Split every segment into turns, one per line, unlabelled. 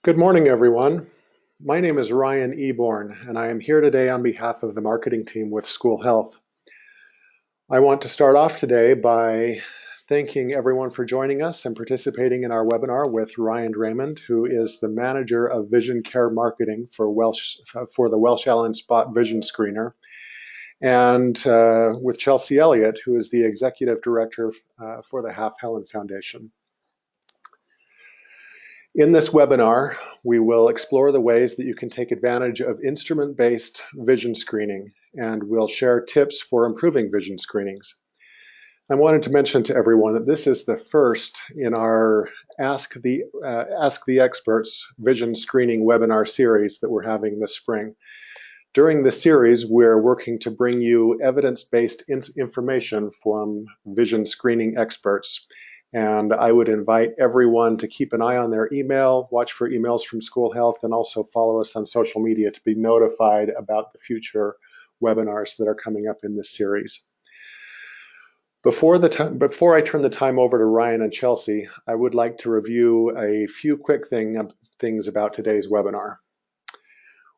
Good morning, everyone. My name is Ryan Eborn, and I am here today on behalf of the marketing team with School Health. I want to start off today by thanking everyone for joining us and participating in our webinar with Ryan Raymond, who is the Manager of Vision Care Marketing for the Welch Allyn Spot Vision Screener, and with Chelsea Elliot, who is the Executive Director for the Helen Foundation. In this webinar, we will explore the ways that you can take advantage of instrument-based vision screening, and we'll share tips for improving vision screenings. I wanted to mention to everyone that this is the first in our Ask the Experts vision screening webinar series that we're having this spring. During this series, we're working to bring you evidence-based information from vision screening experts. And I would invite everyone to keep an eye on their email, watch for emails from School Health, and also follow us on social media to be notified about the future webinars that are coming up in this series. Before I turn the time over to Ryan and Chelsea, I would like to review a few quick things about today's webinar.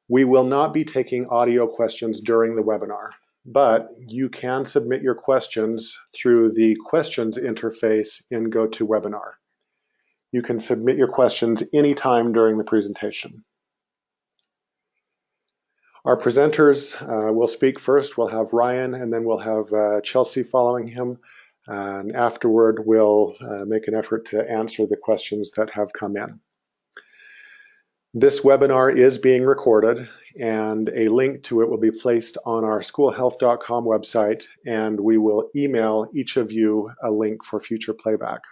We will not be taking audio questions during the webinar, but you can submit your questions through the questions interface in GoToWebinar. You can submit your questions anytime during the presentation. Our presenters will speak first. We'll have Ryan, and then we'll have Chelsea following him. And afterward, we'll make an effort to answer the questions that have come in. This webinar is being recorded, and a link to it will be placed on our schoolhealth.com website, and we will email each of you a link for future playback.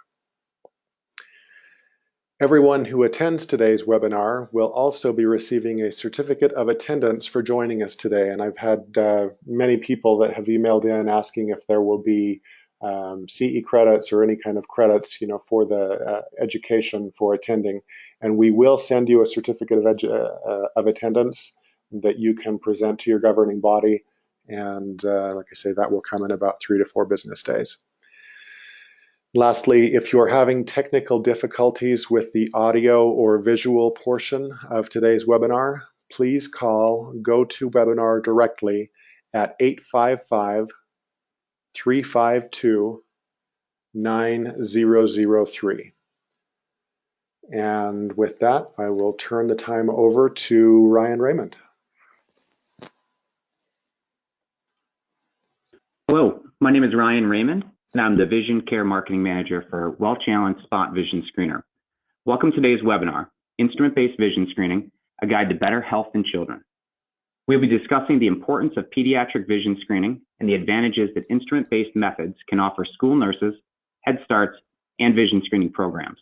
Everyone who attends today's webinar will also be receiving a certificate of attendance for joining us today, and I've had many people that have emailed in asking if there will be CE credits or any kind of credits, for the education for attending, and we will send you a certificate of attendance that you can present to your governing body, and like I say, that will come in about 3 to 4 business days. Lastly, if you're having technical difficulties with the audio or visual portion of today's webinar, please call GoToWebinar directly at 855-352-9003. And with that, I will turn the time over to Ryan Raymond.
Hello, my name is Ryan Raymond, and I'm the Vision Care Marketing Manager for Welch Allyn Spot Vision Screener. Welcome to today's webinar, Instrument-Based Vision Screening, a guide to better health in children. We'll be discussing the importance of pediatric vision screening and the advantages that instrument-based methods can offer school nurses, Head Starts, and vision screening programs.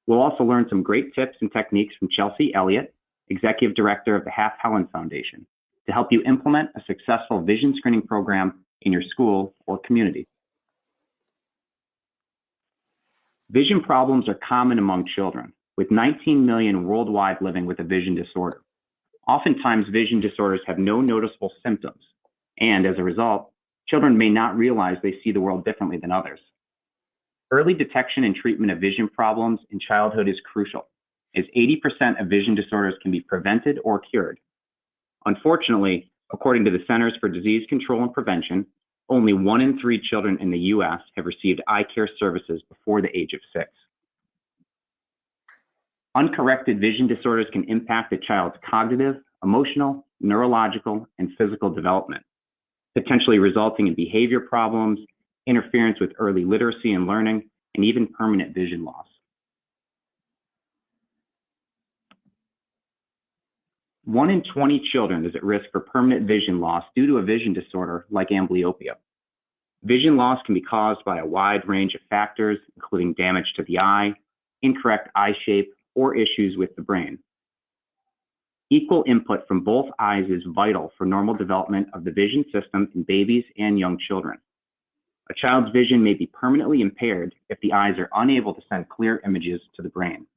We'll also learn some great tips and techniques from Chelsea Elliot, Executive Director of the Helen Foundation, to help you implement a successful vision screening program in your school or community. Vision problems are common among children, with 19 million worldwide living with a vision disorder. Oftentimes, vision disorders have no noticeable symptoms, and as a result, children may not realize they see the world differently than others. Early detection and treatment of vision problems in childhood is crucial, as 80% of vision disorders can be prevented or cured. Unfortunately, according to the Centers for Disease Control and Prevention, only 1 in 3 children in the U.S. have received eye care services before the age of 6. Uncorrected vision disorders can impact a child's cognitive, emotional, neurological, and physical development, potentially resulting in behavior problems, interference with early literacy and learning, and even permanent vision loss. 1 in 20 children is at risk for permanent vision loss due to a vision disorder like amblyopia. Vision loss can be caused by a wide range of factors, including damage to the eye, incorrect eye shape, or issues with the brain. Equal input from both eyes is vital for normal development of the vision system in babies and young children. A child's vision may be permanently impaired if the eyes are unable to send clear images to the brain.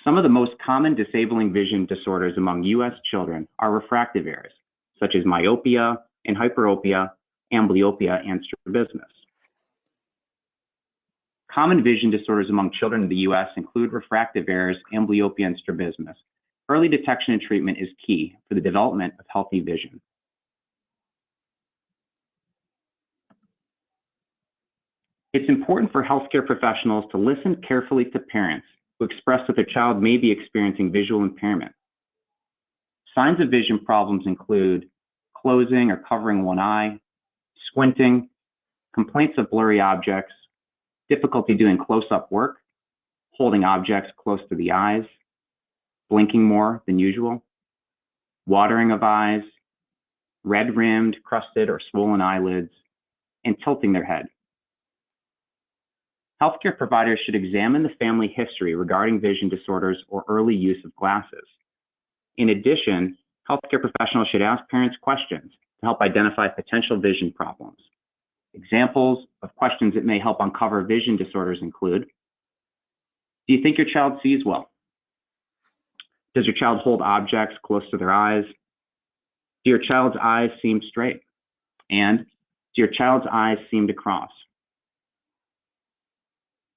Some of the most common disabling vision disorders among U.S. children are refractive errors, such as myopia and hyperopia, amblyopia, and strabismus. Common vision disorders among children in the U.S. include refractive errors, amblyopia, and strabismus. Early detection and treatment is key for the development of healthy vision. It's important for healthcare professionals to listen carefully to parents who express that their child may be experiencing visual impairment. Signs of vision problems include closing or covering one eye, squinting, complaints of blurry objects, difficulty doing close-up work, holding objects close to the eyes, blinking more than usual, watering of eyes, red-rimmed, crusted, or swollen eyelids, and tilting their head. Healthcare providers should examine the family history regarding vision disorders or early use of glasses. In addition, healthcare professionals should ask parents questions to help identify potential vision problems. Examples of questions that may help uncover vision disorders include: do you think your child sees well? Does your child hold objects close to their eyes? Do your child's eyes seem straight? And do your child's eyes seem to cross?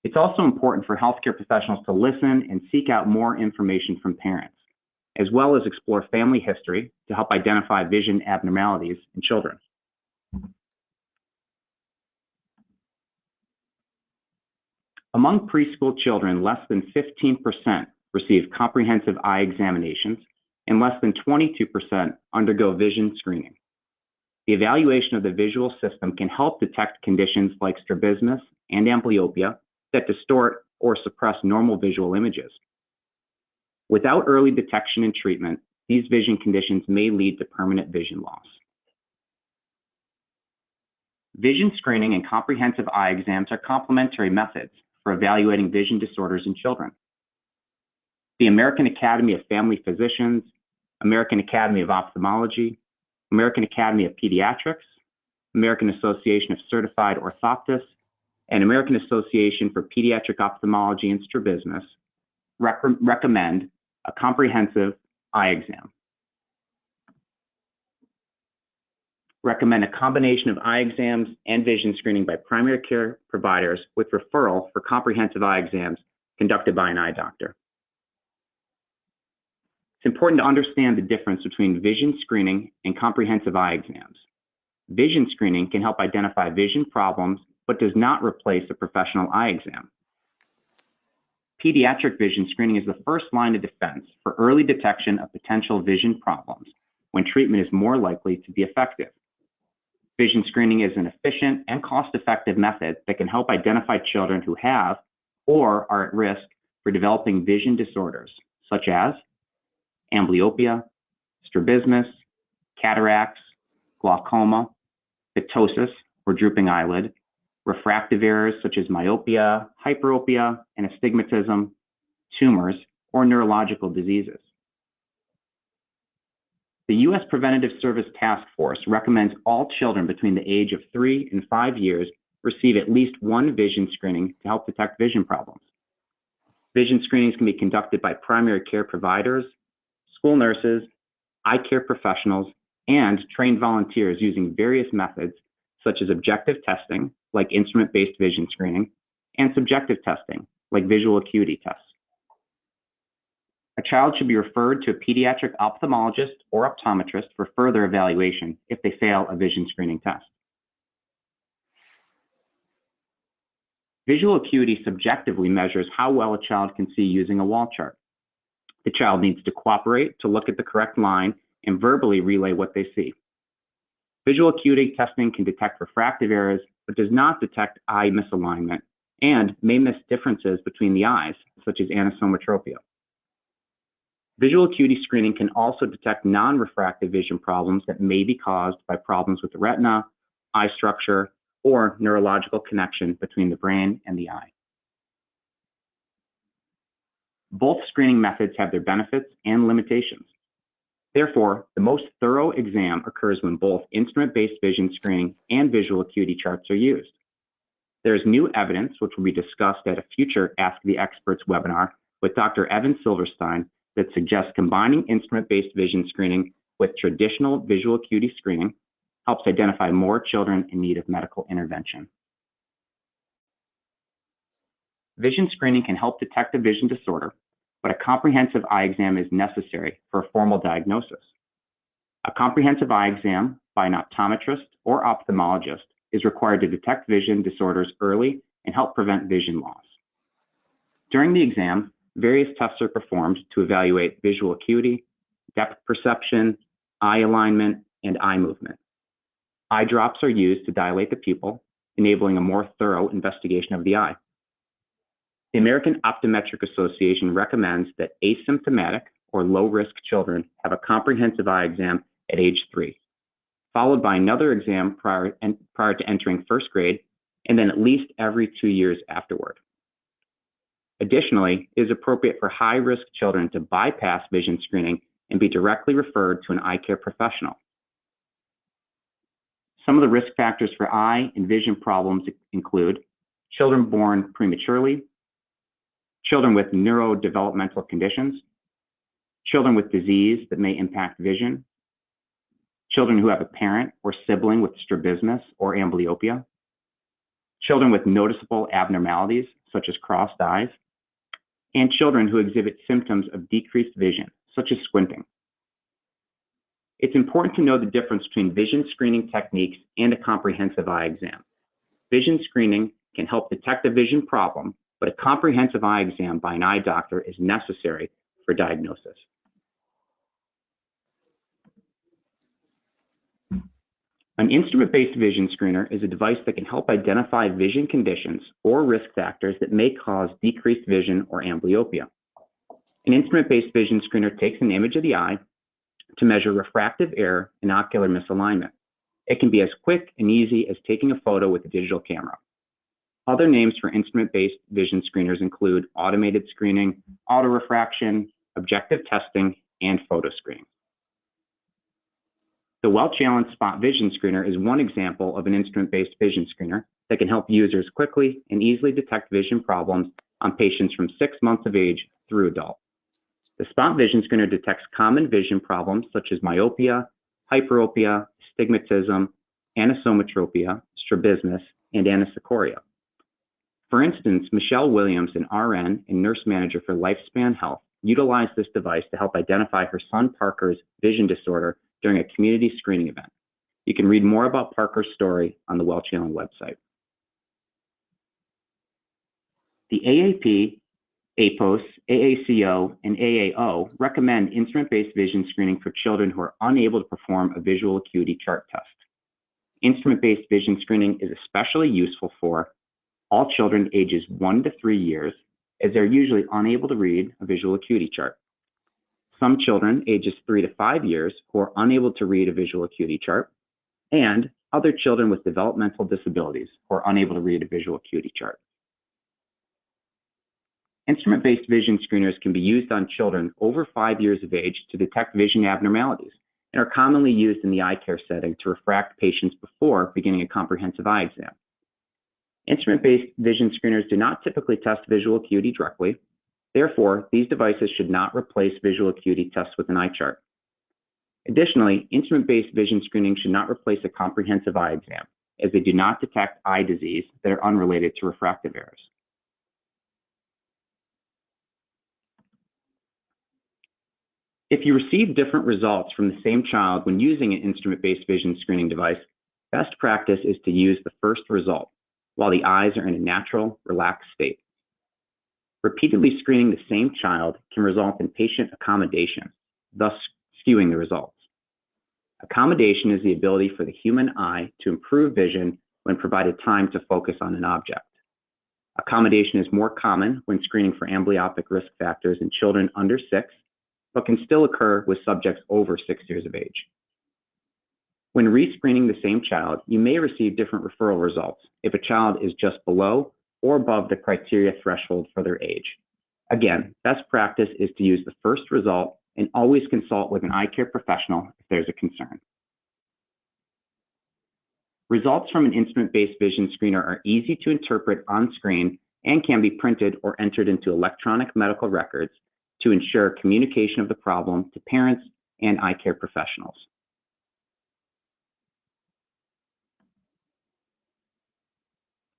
It's also important for healthcare professionals to listen and seek out more information from parents, as well as explore family history to help identify vision abnormalities in children. Among preschool children, less than 15% receive comprehensive eye examinations, and less than 22% undergo vision screening. The evaluation of the visual system can help detect conditions like strabismus and amblyopia that distort or suppress normal visual images. Without early detection and treatment, these vision conditions may lead to permanent vision loss. Vision screening and comprehensive eye exams are complementary methods for evaluating vision disorders in children. The American Academy of Family Physicians, American Academy of Ophthalmology, American Academy of Pediatrics, American Association of Certified Orthoptists, and American Association for Pediatric Ophthalmology and Strabismus recommend a comprehensive eye exam. Recommend a combination of eye exams and vision screening by primary care providers with referral for comprehensive eye exams conducted by an eye doctor. It's important to understand the difference between vision screening and comprehensive eye exams. Vision screening can help identify vision problems, but does not replace a professional eye exam. Pediatric vision screening is the first line of defense for early detection of potential vision problems when treatment is more likely to be effective. Vision screening is an efficient and cost-effective method that can help identify children who have or are at risk for developing vision disorders, such as amblyopia, strabismus, cataracts, glaucoma, ptosis or drooping eyelid, refractive errors such as myopia, hyperopia, and astigmatism, tumors, or neurological diseases. The U.S. Preventative Service Task Force recommends all children between the age of 3 and 5 years receive at least one vision screening to help detect vision problems. Vision screenings can be conducted by primary care providers, school nurses, eye care professionals, and trained volunteers using various methods such as objective testing, like instrument-based vision screening, and subjective testing, like visual acuity tests. A child should be referred to a pediatric ophthalmologist or optometrist for further evaluation if they fail a vision screening test. Visual acuity subjectively measures how well a child can see using a wall chart. The child needs to cooperate to look at the correct line and verbally relay what they see. Visual acuity testing can detect refractive errors, but does not detect eye misalignment and may miss differences between the eyes, such as anisometropia. Visual acuity screening can also detect non-refractive vision problems that may be caused by problems with the retina, eye structure, or neurological connection between the brain and the eye. Both screening methods have their benefits and limitations. Therefore, the most thorough exam occurs when both instrument-based vision screening and visual acuity charts are used. There is new evidence, which will be discussed at a future Ask the Experts webinar with Dr. Evan Silverstein, that suggests combining instrument-based vision screening with traditional visual acuity screening helps identify more children in need of medical intervention. Vision screening can help detect a vision disorder, but a comprehensive eye exam is necessary for a formal diagnosis. A comprehensive eye exam by an optometrist or ophthalmologist is required to detect vision disorders early and help prevent vision loss. During the exam, various tests are performed to evaluate visual acuity, depth perception, eye alignment, and eye movement. Eye drops are used to dilate the pupil, enabling a more thorough investigation of the eye. The American Optometric Association recommends that asymptomatic or low-risk children have a comprehensive eye exam at age 3, followed by another exam prior to entering first grade, and then at least every 2 years afterward. Additionally, it is appropriate for high-risk children to bypass vision screening and be directly referred to an eye care professional. Some of the risk factors for eye and vision problems include children born prematurely, children with neurodevelopmental conditions, children with disease that may impact vision, children who have a parent or sibling with strabismus or amblyopia, children with noticeable abnormalities such as crossed eyes, and children who exhibit symptoms of decreased vision, such as squinting. It's important to know the difference between vision screening techniques and a comprehensive eye exam. Vision screening can help detect a vision problem, but a comprehensive eye exam by an eye doctor is necessary for diagnosis. An instrument-based vision screener is a device that can help identify vision conditions or risk factors that may cause decreased vision or amblyopia. An instrument-based vision screener takes an image of the eye to measure refractive error and ocular misalignment. It can be as quick and easy as taking a photo with a digital camera. Other names for instrument-based vision screeners include automated screening, autorefraction, objective testing, and photo screening. The Welch Allyn Spot Vision Screener is one example of an instrument-based vision screener that can help users quickly and easily detect vision problems on patients from 6 months of age through adult. The Spot Vision Screener detects common vision problems such as myopia, hyperopia, astigmatism, anisometropia, strabismus, and anisocoria. For instance, Michelle Williams, an RN and nurse manager for Lifespan Health, utilized this device to help identify her son Parker's vision disorder during a community screening event. You can read more about Parker's story on the Welch Allyn website. The AAP, APOS, AACO, and AAO recommend instrument-based vision screening for children who are unable to perform a visual acuity chart test. Instrument-based vision screening is especially useful for all children ages 1 to 3 years, as they're usually unable to read a visual acuity chart. Some children ages 3 to 5 years who are unable to read a visual acuity chart, and other children with developmental disabilities who are unable to read a visual acuity chart. Instrument-based vision screeners can be used on children over 5 years of age to detect vision abnormalities and are commonly used in the eye care setting to refract patients before beginning a comprehensive eye exam. Instrument-based vision screeners do not typically test visual acuity directly. Therefore, these devices should not replace visual acuity tests with an eye chart. Additionally, instrument-based vision screening should not replace a comprehensive eye exam, as they do not detect eye disease that are unrelated to refractive errors. If you receive different results from the same child when using an instrument-based vision screening device, best practice is to use the first result while the eyes are in a natural, relaxed state. Repeatedly screening the same child can result in patient accommodation, thus skewing the results. Accommodation is the ability for the human eye to improve vision when provided time to focus on an object. Accommodation is more common when screening for amblyopic risk factors in children under 6, but can still occur with subjects over 6 years of age. When rescreening the same child, you may receive different referral results if a child is just below or above the criteria threshold for their age. Again, best practice is to use the first result and always consult with an eye care professional if there's a concern. Results from an instrument-based vision screener are easy to interpret on screen and can be printed or entered into electronic medical records to ensure communication of the problem to parents and eye care professionals.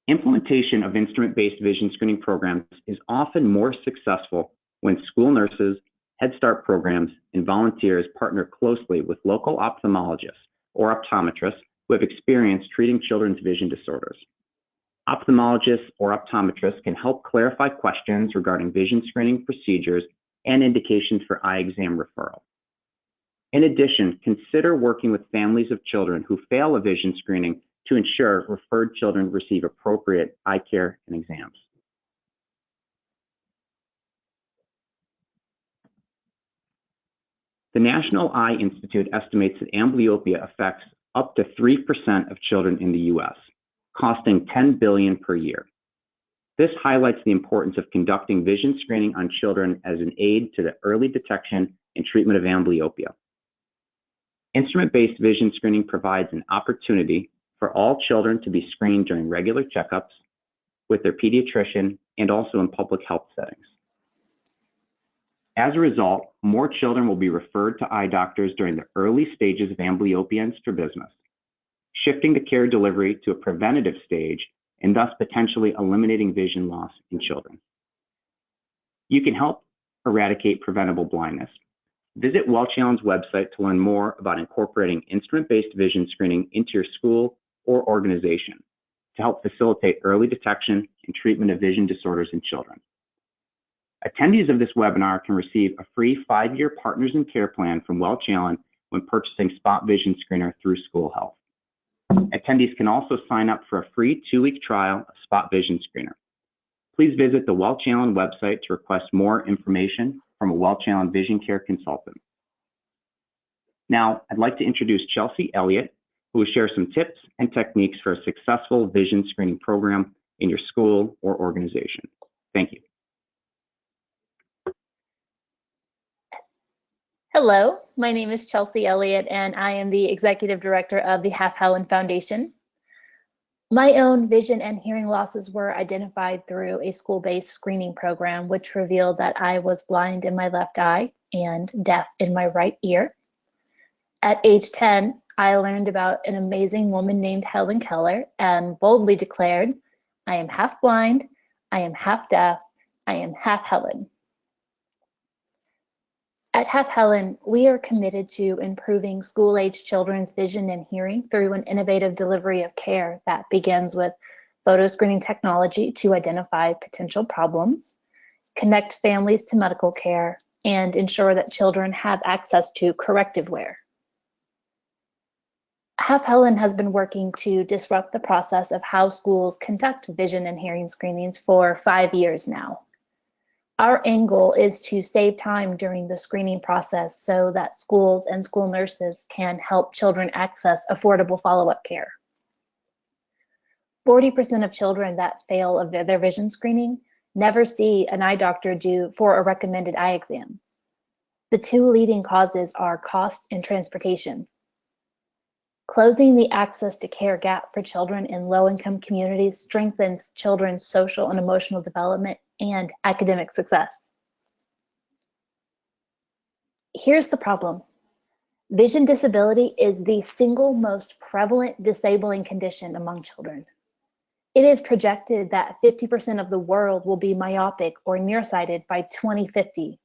Implementation of instrument-based vision screening programs is often more successful when school nurses, Head Start programs, and volunteers partner closely with local ophthalmologists or optometrists who have experience treating children's vision disorders. Ophthalmologists or optometrists can help clarify questions regarding vision screening procedures and indications for eye exam referral. In addition, consider working with families of children who fail a vision screening to ensure referred children receive appropriate eye care and exams. The National Eye Institute estimates that amblyopia affects up to 3% of children in the U.S., costing $10 billion per year. This highlights the importance of conducting vision screening on children as an aid to the early detection and treatment of amblyopia. Instrument-based vision screening provides an opportunity for all children to be screened during regular checkups with their pediatrician and also in public health settings. As a result, more children will be referred to eye doctors during the early stages of amblyopia and strabismus, shifting the care delivery to a preventative stage and thus potentially eliminating vision loss in children. You can help eradicate preventable blindness. Visit Welch Allyn's website to learn more about incorporating instrument-based vision screening into your school or organization to help facilitate early detection and treatment of vision disorders in children. Attendees of this webinar can receive a free 5-year Partners in Care plan from Welch Allyn when purchasing Spot Vision Screener through School Health. Attendees can also sign up for a free 2-week trial of Spot Vision Screener. Please visit the Welch Allyn website to request more information from a Welch Allyn Vision Care consultant. Now, I'd like to introduce Chelsea Elliot, who will share some tips and techniques for a successful vision screening program in your school or organization. Thank you.
Hello, my name is Chelsea Elliot, and I am the Executive Director of the Helen Foundation. My own vision and hearing losses were identified through a school-based screening program, which revealed that I was blind in my left eye and deaf in my right ear. At age 10, I learned about an amazing woman named Helen Keller and boldly declared, "I am half blind, I am half deaf, I am half Helen." At Helen, we are committed to improving school-age children's vision and hearing through an innovative delivery of care that begins with photo screening technology to identify potential problems, connect families to medical care, and ensure that children have access to corrective wear. Helen has been working to disrupt the process of how schools conduct vision and hearing screenings for 5 years now. Our end goal is to save time during the screening process so that schools and school nurses can help children access affordable follow-up care. 40% of children that fail of their vision screening never see an eye doctor due for a recommended eye exam. The 2 leading causes are cost and transportation. Closing the access to care gap for children in low-income communities strengthens children's social and emotional development and academic success. Here's the problem. Vision disability is the single most prevalent disabling condition among children. It is projected that 50% of the world will be myopic or nearsighted by 2050,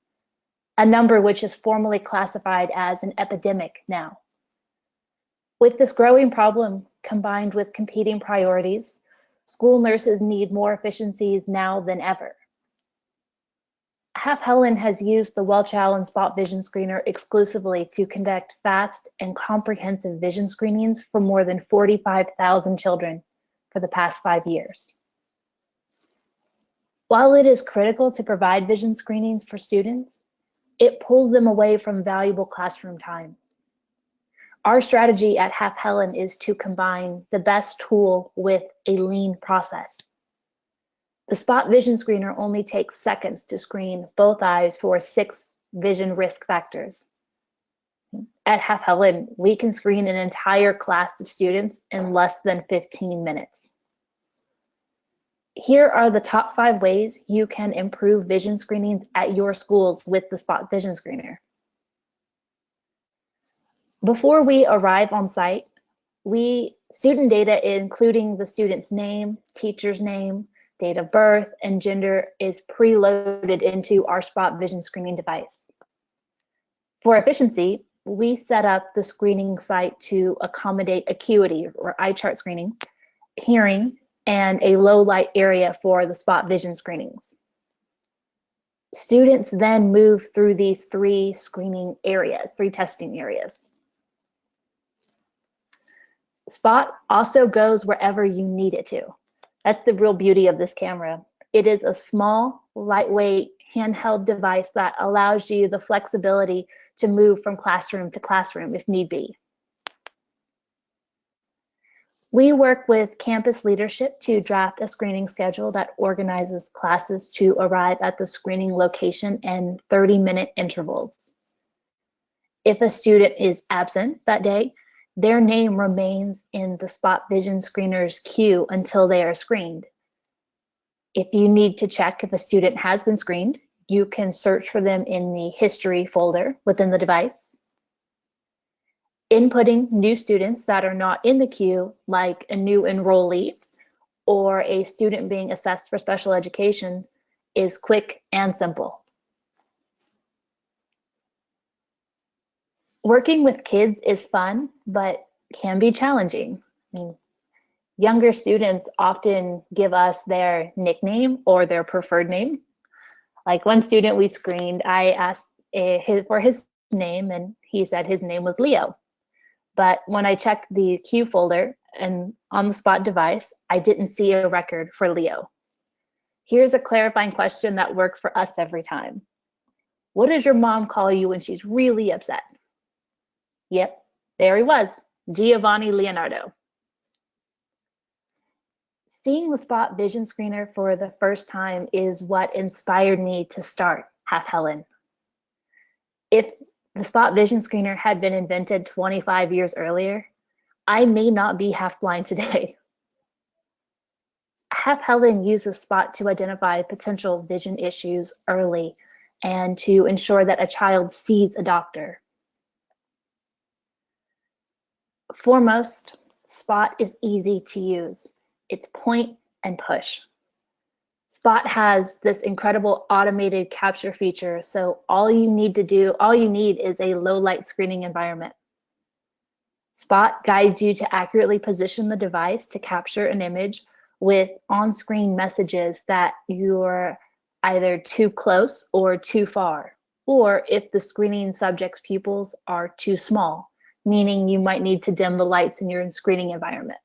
a number which is formally classified as an epidemic now. With this growing problem combined with competing priorities, school nurses need more efficiencies now than ever. Helen has used the Welch Allyn Spot Vision Screener exclusively to conduct fast and comprehensive vision screenings for more than 45,000 children for the past 5 years. While it is critical to provide vision screenings for students, it pulls them away from valuable classroom time. Our strategy at Helen is to combine the best tool with a lean process. The Spot Vision Screener only takes seconds to screen both eyes for 6 vision risk factors. At Helen, we can screen an entire class of students in less than 15 minutes. Here are the top 5 ways you can improve vision screenings at your schools with the Spot Vision Screener. Before we arrive on site, Student data, including the student's name, teacher's name, date of birth, and gender, is preloaded into our Spot vision screening device. For efficiency, we set up the screening site to accommodate Acuity or eye chart screenings, hearing, and a low light area for the Spot vision screenings. Students then move through these three testing areas. Spot also goes wherever you need it to. That's the real beauty of this camera. It is a small, lightweight, handheld device that allows you the flexibility to move from classroom to classroom if need be. We work with campus leadership to draft a screening schedule that organizes classes to arrive at the screening location in 30-minute intervals. If a student is absent that day, their name remains in the Spot vision screener's queue until they are screened. If you need to check if a student has been screened, you can search for them in the history folder within the device. Inputting new students that are not in the queue, like a new enrollee or a student being assessed for special education, is quick and simple. Working with kids is fun, but can be challenging. Younger students often give us their nickname or their preferred name. Like one student we screened, I asked for his name and he said his name was Leo. But when I checked the queue folder and on the Spot device, I didn't see a record for Leo. Here's a clarifying question that works for us every time. What does your mom call you when she's really upset? Yep, there he was, Giovanni Leonardo. Seeing the Spot vision screener for the first time is what inspired me to start Half Helen. If the Spot vision screener had been invented 25 years earlier, I may not be half blind today. Half Helen uses Spot to identify potential vision issues early and to ensure that a child sees a doctor. Foremost, Spot is easy to use. It's point and push. Spot has this incredible automated capture feature, so all you need is a low light screening environment. Spot guides you to accurately position the device to capture an image with on-screen messages that you're either too close or too far, or if the screening subject's pupils are too small, meaning you might need to dim the lights in your screening environment.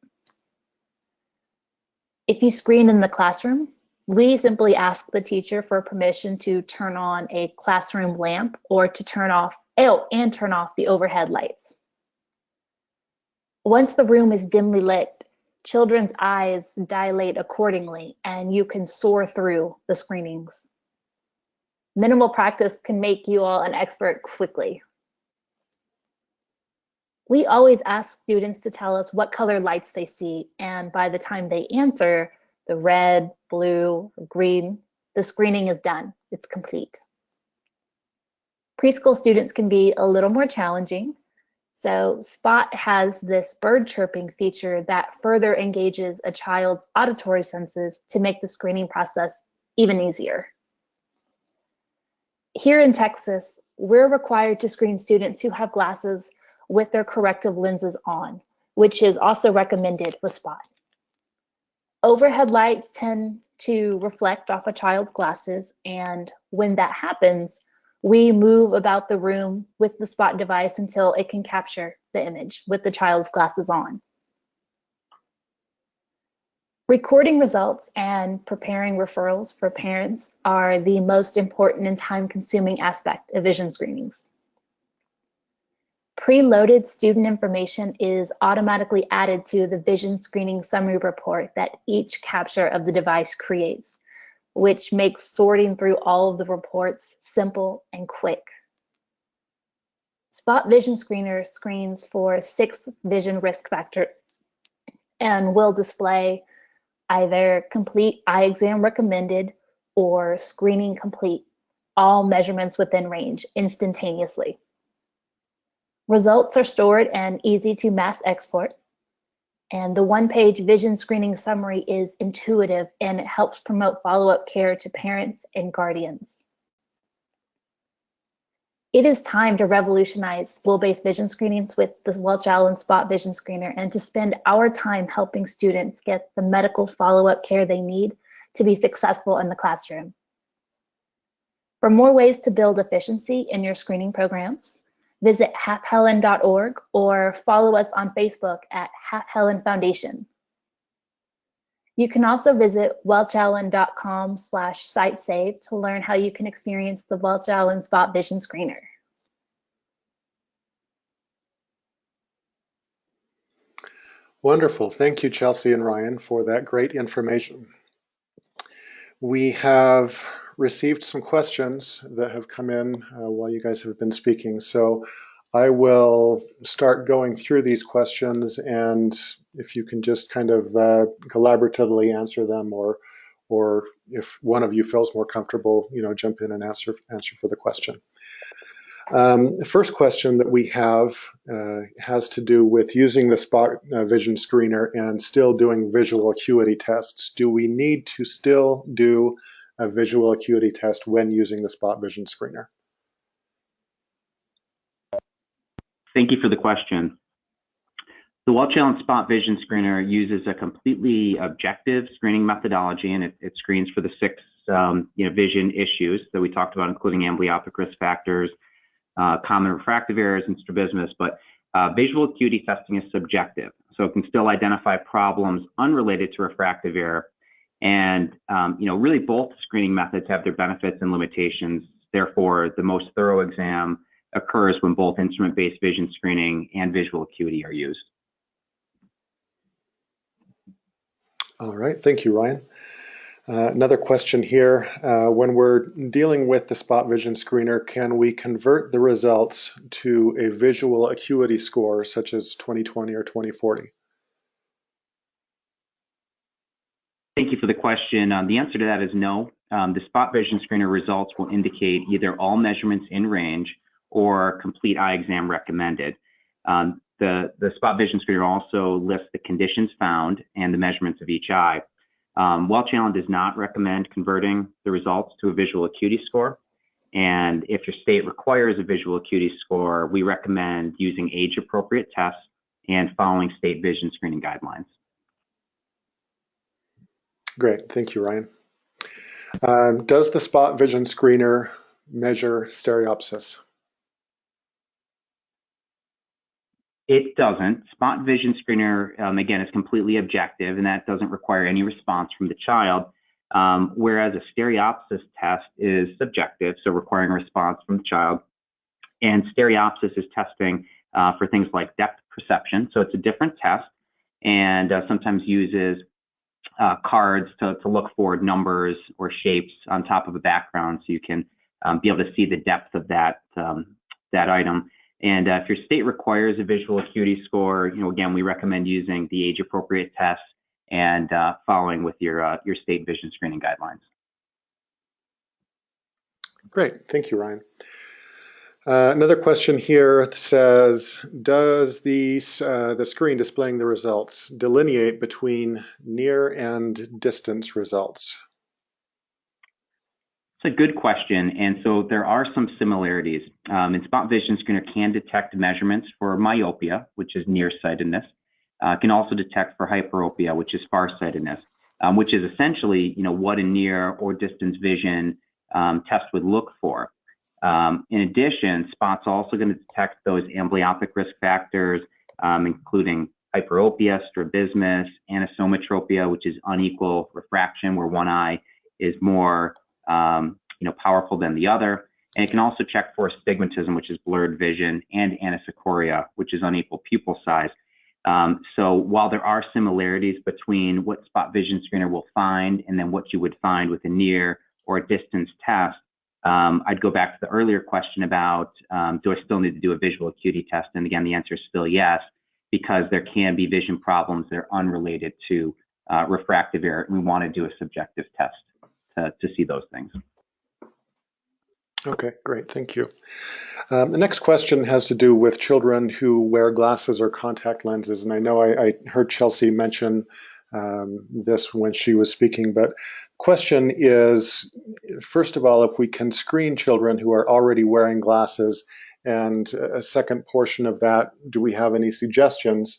If you screen in the classroom, we simply ask the teacher for permission to turn on a classroom lamp or to turn off the overhead lights. Once the room is dimly lit, children's eyes dilate accordingly and you can soar through the screenings. Minimal practice can make you all an expert quickly. We always ask students to tell us what color lights they see, and by the time they answer, the red, blue, green, the screening is done. It's complete. Preschool students can be a little more challenging, so Spot has this bird chirping feature that further engages a child's auditory senses to make the screening process even easier. Here in Texas, we're required to screen students who have glasses with their corrective lenses on, which is also recommended with Spot. Overhead lights tend to reflect off a child's glasses, and when that happens, we move about the room with the Spot device until it can capture the image with the child's glasses on. Recording results and preparing referrals for parents are the most important and time-consuming aspect of vision screenings. Preloaded student information is automatically added to the vision screening summary report that each capture of the device creates, which makes sorting through all of the reports simple and quick. Spot Vision Screener screens for 6 vision risk factors and will display either complete eye exam recommended or screening complete, all measurements within range instantaneously. Results are stored and easy to mass export. And the one-page vision screening summary is intuitive and it helps promote follow-up care to parents and guardians. It is time to revolutionize school-based vision screenings with the Welch Allyn Spot Vision Screener and to spend our time helping students get the medical follow-up care they need to be successful in the classroom. For more ways to build efficiency in your screening programs, visit halfhelen.org or follow us on Facebook at Helen Foundation. You can also visit welchallyn.com/sitesave to learn how you can experience the Welch Allyn Spot Vision Screener.
Wonderful. Thank you, Chelsea and Ryan, for that great information. We have received some questions that have come in while you guys have been speaking. So I will start going through these questions, and if you can just kind of collaboratively answer them, or if one of you feels more comfortable, jump in and answer for the question. The first question that we have has to do with using the Spot Vision Screener and still doing visual acuity tests. Do we need to still do a visual acuity test when using the Spot Vision Screener?
Thank you for the question. The Welch Allyn Spot Vision Screener uses a completely objective screening methodology, and it screens for the 6 vision issues that we talked about, including amblyopic risk factors, common refractive errors, and strabismus. But visual acuity testing is subjective, so it can still identify problems unrelated to refractive error. And really both screening methods have their benefits and limitations. Therefore, the most thorough exam occurs when both instrument-based vision screening and visual acuity are used.
All right, thank you, Ryan. Another question here. When we're dealing with the Spot Vision Screener, can we convert the results to a visual acuity score, such as 20/20 or 20/40?
Thank you for the question. The answer to that is no. The Spot Vision Screener results will indicate either all measurements in range or complete eye exam recommended. The Spot Vision Screener also lists the conditions found and the measurements of each eye. Welch Allyn does not recommend converting the results to a visual acuity score. And if your state requires a visual acuity score, we recommend using age-appropriate tests and following state vision screening guidelines.
Great, thank you, Ryan. Does the Spot Vision Screener measure stereopsis?
It doesn't. Spot Vision Screener, again, is completely objective, and that doesn't require any response from the child, whereas a stereopsis test is subjective, so requiring a response from the child. And stereopsis is testing for things like depth perception, so it's a different test, and sometimes uses cards to look for numbers or shapes on top of a background, so you can be able to see the depth of that item. And if your state requires a visual acuity score, again, we recommend using the age-appropriate tests and following with your state vision screening guidelines.
Great, thank you, Ryan. Another question here says, does the screen displaying the results delineate between near and distance results?
It's a good question, and so there are some similarities. And Spot Vision Screener can detect measurements for myopia, which is nearsightedness. It can also detect for hyperopia, which is farsightedness, which is essentially, what a near or distance vision test would look for. In addition, Spot's also going to detect those amblyopic risk factors, including hyperopia, strabismus, anisometropia, which is unequal refraction, where one eye is more powerful than the other. And it can also check for astigmatism, which is blurred vision, and anisocoria, which is unequal pupil size. So while there are similarities between what Spot Vision Screener will find and then what you would find with a near or a distance test, I'd go back to the earlier question about, do I still need to do a visual acuity test? And again, the answer is still yes, because there can be vision problems that are unrelated to refractive error. We want to do a subjective test to see those things.
Okay, great, thank you. The next question has to do with children who wear glasses or contact lenses. And I know I heard Chelsea mention this when she was speaking, but the question is, first of all, if we can screen children who are already wearing glasses, and a second portion of that, do we have any suggestions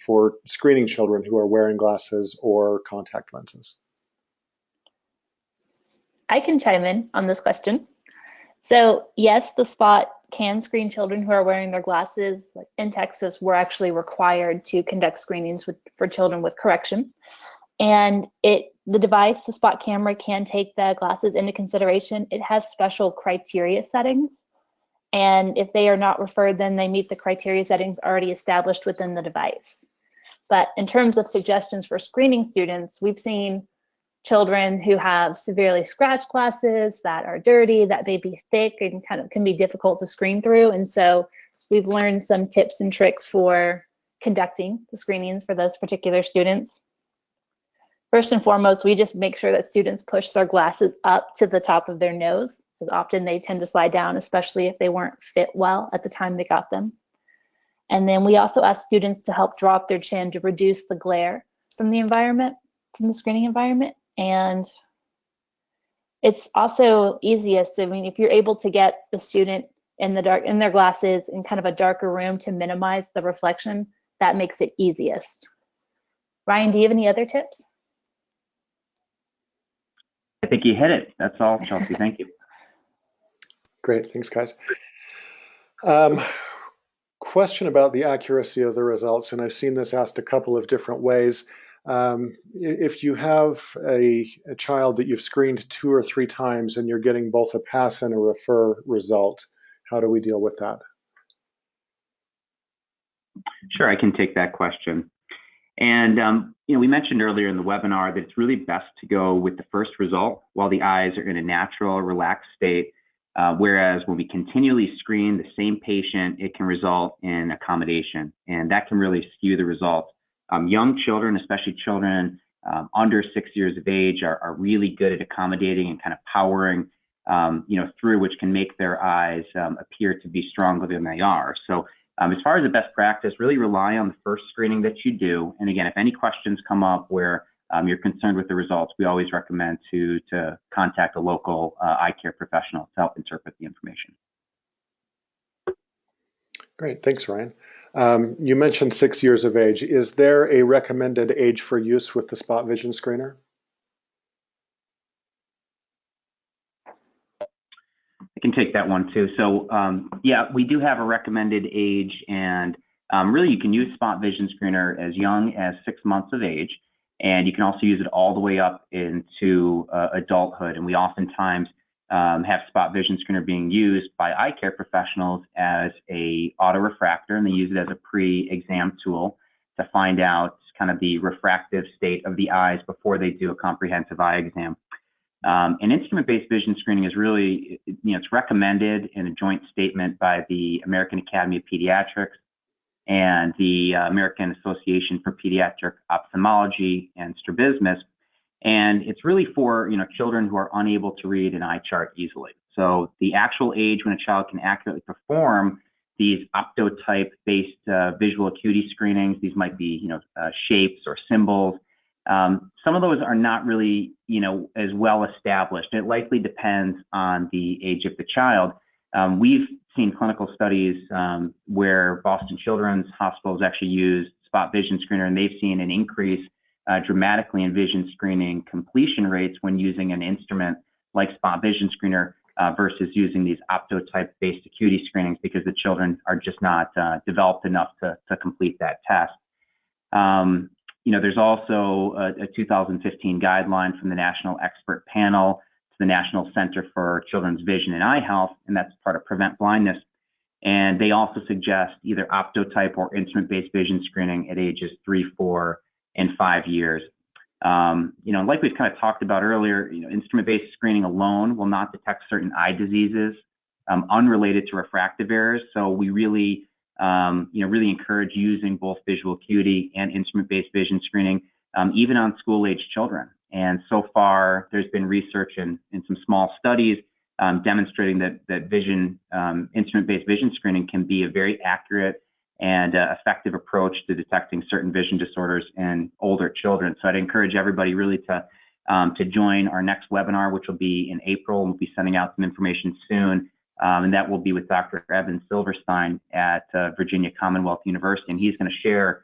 for screening children who are wearing glasses or contact lenses?
I can chime in on this question. So yes, the spot can screen children who are wearing their glasses. In Texas, we're actually required to conduct screenings for children with correction. And the device, the spot camera, can take the glasses into consideration. It has special criteria settings. And if they are not referred, then they meet the criteria settings already established within the device. But in terms of suggestions for screening students, we've seen children who have severely scratched glasses that are dirty, that may be thick and kind of can be difficult to screen through. And so we've learned some tips and tricks for conducting the screenings for those particular students. First and foremost, we just make sure that students push their glasses up to the top of their nose, because often they tend to slide down, especially if they weren't fit well at the time they got them. And then we also ask students to help drop their chin to reduce the glare from the environment, from the screening environment. And it's also easiest, I mean, if you're able to get the student in the dark, in their glasses, in kind of a darker room to minimize the reflection, that makes it easiest. Ryan, do you have any other tips?
I think you hit it. That's all, Chelsea. Thank you.
Great, thanks, guys. Question about the accuracy of the results, and I've seen this asked a couple of different ways. If you have a child that you've screened 2 or 3 times and you're getting both a pass and a refer result, how do we deal with that?
Sure, I can take that question. And we mentioned earlier in the webinar that it's really best to go with the first result while the eyes are in a natural, relaxed state. Whereas when we continually screen the same patient, it can result in accommodation, and that can really skew the results. Young children, especially children under 6 years of age, are really good at accommodating and kind of powering through, which can make their eyes appear to be stronger than they are. So as far as the best practice, really rely on the first screening that you do. And again, if any questions come up where you're concerned with the results, we always recommend to contact a local eye care professional to help interpret the information.
Great, thanks, Ryan. You mentioned 6 years of age. Is there a recommended age for use with the spot vision screener?
I can take that one too. So yeah, we do have a recommended age, and really you can use spot vision screener as young as 6 months of age, and you can also use it all the way up into adulthood. And we oftentimes have spot vision screener being used by eye care professionals as a autorefractor, and they use it as a pre-exam tool to find out kind of the refractive state of the eyes before they do a comprehensive eye exam. And instrument-based vision screening is really, it's recommended in a joint statement by the American Academy of Pediatrics and the American Association for Pediatric Ophthalmology and Strabismus. And it's really for children who are unable to read an eye chart easily. So the actual age when a child can accurately perform these optotype-based visual acuity screenings, these might be shapes or symbols. Some of those are not really as well established. It likely depends on the age of the child. We've seen clinical studies where Boston Children's Hospital has actually used spot vision screener, and they've seen an increase dramatically in vision screening completion rates when using an instrument like spot vision screener versus using these optotype-based acuity screenings, because the children are just not developed enough to complete that test. There's also a 2015 guideline from the National Expert Panel to the National Center for Children's Vision and Eye Health, and that's part of Prevent Blindness. And they also suggest either optotype or instrument-based vision screening at ages 3, 4, and 5 years. Like we've kind of talked about earlier, instrument-based screening alone will not detect certain eye diseases unrelated to refractive errors. So we really really encourage using both visual acuity and instrument-based vision screening, even on school-age children. And so far, there's been research in some small studies demonstrating that instrument-based vision screening can be a very accurate and effective approach to detecting certain vision disorders in older children. So I'd encourage everybody really to join our next webinar, which will be in April. We'll be sending out some information soon, and that will be with Dr. Evan Silverstein at Virginia Commonwealth University, and he's going to share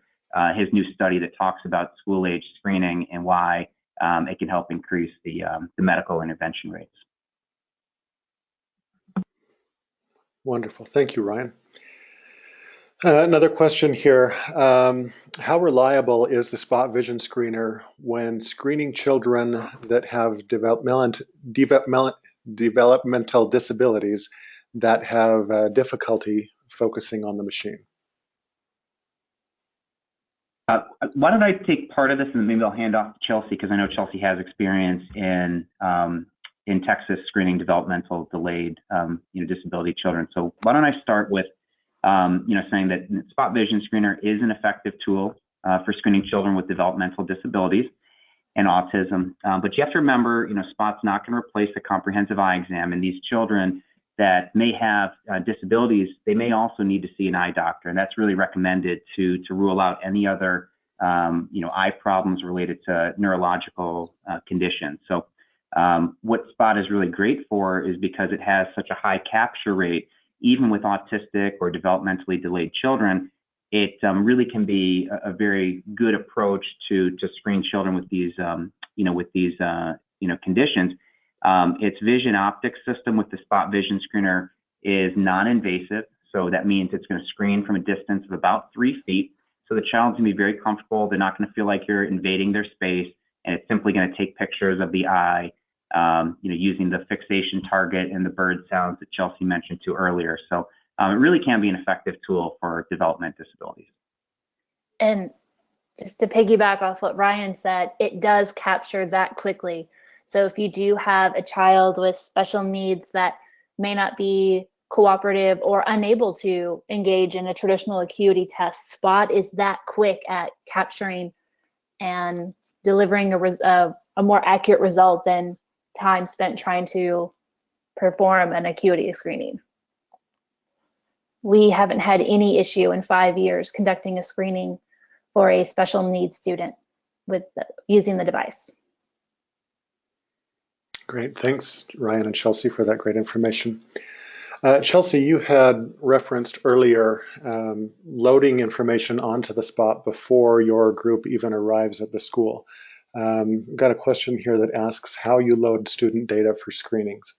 his new study that talks about school-age screening and why it can help increase the medical intervention rates.
Wonderful. Thank you, Ryan. Another question here. How reliable is the spot vision screener when screening children that have developmental disabilities that have difficulty focusing on the machine?
Why don't I take part of this, and maybe I'll hand off to Chelsea, because I know Chelsea has experience in Texas screening developmental delayed disability children. So why don't I start with saying that spot vision screener is an effective tool for screening children with developmental disabilities and autism. But you have to remember, spot's not going to replace a comprehensive eye exam, and these children that may have disabilities, they may also need to see an eye doctor, and that's really recommended to rule out any other eye problems related to neurological conditions. So what spot is really great for is because it has such a high capture rate, even with autistic or developmentally delayed children, it really can be a very good approach to screen children with these conditions. Its vision optics system with the spot vision screener is non-invasive, so that means it's going to screen from a distance of about 3 feet. So the child's going to be very comfortable. They're not going to feel like you're invading their space, and it's simply going to take pictures of the eye, using the fixation target and the bird sounds that Chelsea mentioned to earlier. So it really can be an effective tool for development disabilities.
And just to piggyback off what Ryan said, it does capture that quickly. So if you do have a child with special needs that may not be cooperative or unable to engage in a traditional acuity test, Spot is that quick at capturing and delivering a more accurate result than time spent trying to perform an acuity screening. We haven't had any issue in 5 years conducting a screening for a special needs student with using the device.
Great, thanks Ryan and Chelsea for that great information. Chelsea, you had referenced earlier loading information onto the spot before your group even arrives at the school. Got a question here that asks how you load student data for screenings.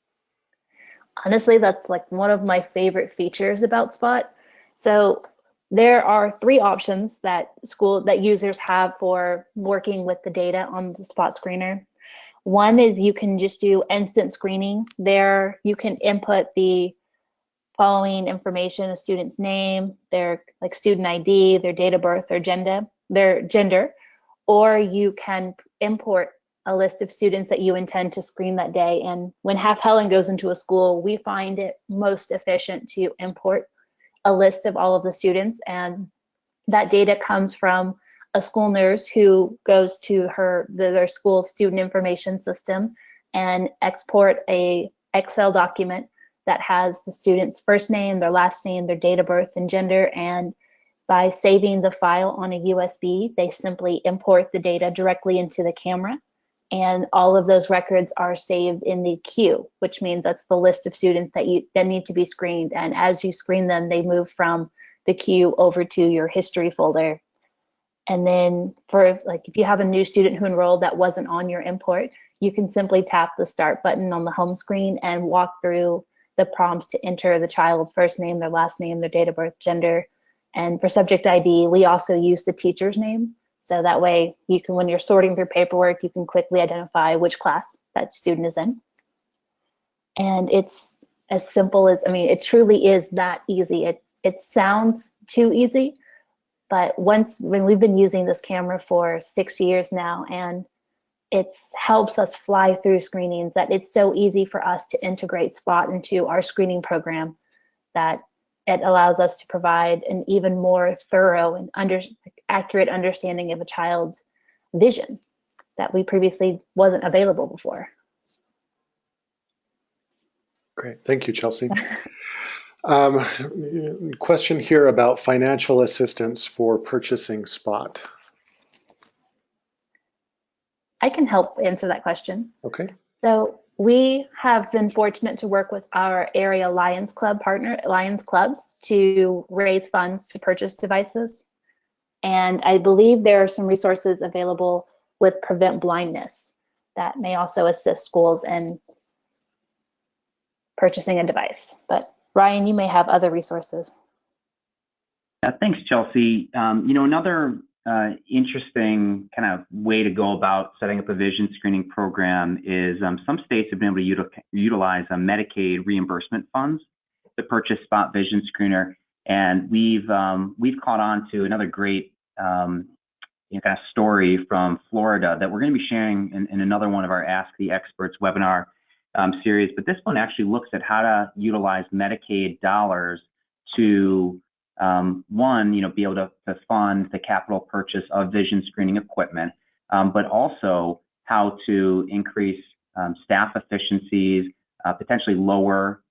Honestly, that's like one of my favorite features about Spot. So there are 3 options that users have for working with the data on the Spot screener. One is you can just do instant screening. There you can input the following information: a student's name, their student ID, their date of birth, their gender, or you can import a list of students that you intend to screen that day. And when Half Helen goes into a school, we find it most efficient to import a list of all of the students, and that data comes from a school nurse who goes to their school student information system and export a Excel document that has the student's first name, their last name, their date of birth and gender, and by saving the file on a USB, they simply import the data directly into the camera, and all of those records are saved in the queue, which means that's the list of students that need to be screened. And as you screen them, they move from the queue over to your history folder. And then if you have a new student who enrolled that wasn't on your import, you can simply tap the start button on the home screen and walk through the prompts to enter the child's first name, their last name, their date of birth, gender. And for subject ID, we also use the teacher's name. So that way you can, when you're sorting through paperwork, you can quickly identify which class that student is in. And it's as simple as, it truly is that easy. It sounds too easy, but when we've been using this camera for 6 years now, and it helps us fly through screenings, that it's so easy for us to integrate Spot into our screening program that it allows us to provide an even more thorough and accurate understanding of a child's vision that we previously wasn't available before.
Great, thank you, Chelsea. Question here about financial assistance for purchasing Spot.
I can help answer that question.
Okay.
So we have been fortunate to work with our area Lions Club partner, Lions Clubs, to raise funds to purchase devices. And I believe there are some resources available with Prevent Blindness that may also assist schools in purchasing a device. But Ryan, you may have other resources.
Thanks, Chelsea. Another interesting kind of way to go about setting up a vision screening program is some states have been able to utilize Medicaid reimbursement funds to purchase Spot Vision Screener, and we've caught on to another great kind of story from Florida that we're going to be sharing in another one of our Ask the Experts webinar series. But this one actually looks at how to utilize Medicaid dollars to be able to fund the capital purchase of vision screening equipment, but also how to increase staff efficiencies, potentially lower,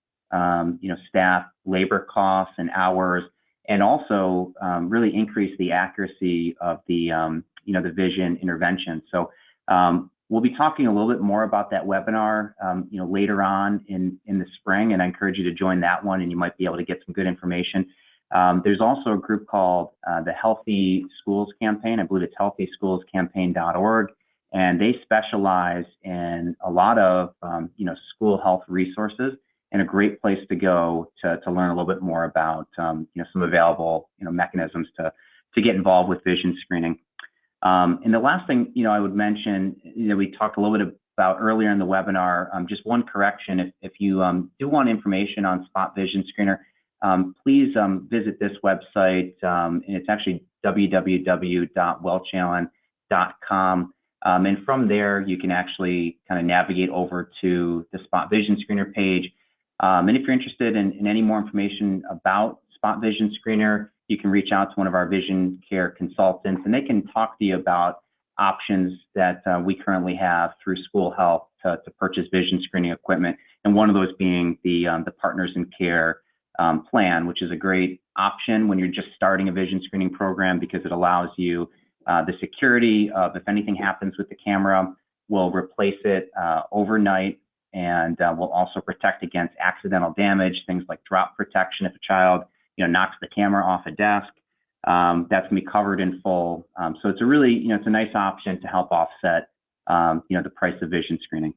staff labor costs and hours, and also really increase the accuracy of the, the vision intervention. So we'll be talking a little bit more about that webinar, later on in the spring, and I encourage you to join that one, and you might be able to get some good information. There's also a group called the Healthy Schools Campaign. I believe it's healthyschoolscampaign.org, and they specialize in a lot of school health resources, and a great place to go to learn a little bit more about some available mechanisms to get involved with vision screening. And the last thing I would mention, we talked a little bit about earlier in the webinar, just one correction. If you do want information on Spot Vision Screener, please visit this website, and it's actually www.welchallyn.com. And from there, you can actually kind of navigate over to the Spot Vision Screener page. And if you're interested in any more information about Spot Vision Screener, you can reach out to one of our vision care consultants, and they can talk to you about options that we currently have through school health to purchase vision screening equipment. And one of those being the Partners in Care plan, which is a great option when you're just starting a vision screening program, because it allows you the security of, if anything happens with the camera, we'll replace it overnight, and we'll also protect against accidental damage, things like drop protection. If a child knocks the camera off a desk, that's gonna be covered in full. So it's a really, it's a nice option to help offset the price of vision screening.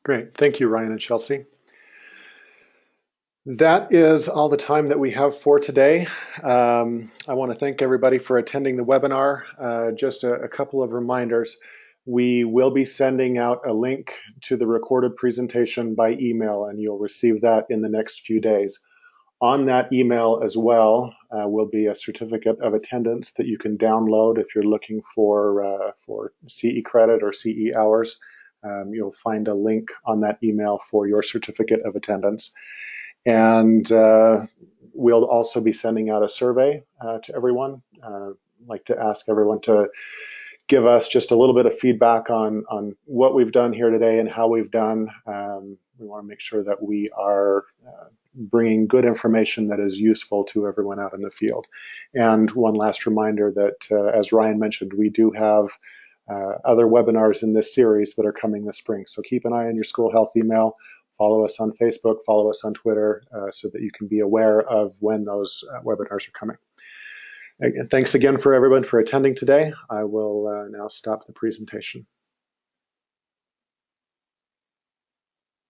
Great, thank you, Ryan and Chelsea. That is all the time that we have for today. I want to thank everybody for attending the webinar. Just a couple of reminders. We will be sending out a link to the recorded presentation by email, and you'll receive that in the next few days. On that email as well will be a certificate of attendance that you can download if you're looking for CE credit or CE hours. You'll find a link on that email for your certificate of attendance. And we'll also be sending out a survey to everyone. I'd like to ask everyone to give us just a little bit of feedback on what we've done here today and how we've done. We want to make sure that we are bringing good information that is useful to everyone out in the field. And one last reminder that, as Ryan mentioned, we do have other webinars in this series that are coming this spring. So keep an eye on your school health email. Follow us on Facebook, follow us on Twitter, so that you can be aware of when those webinars are coming. Again, thanks again for everyone for attending today. I will now stop the presentation.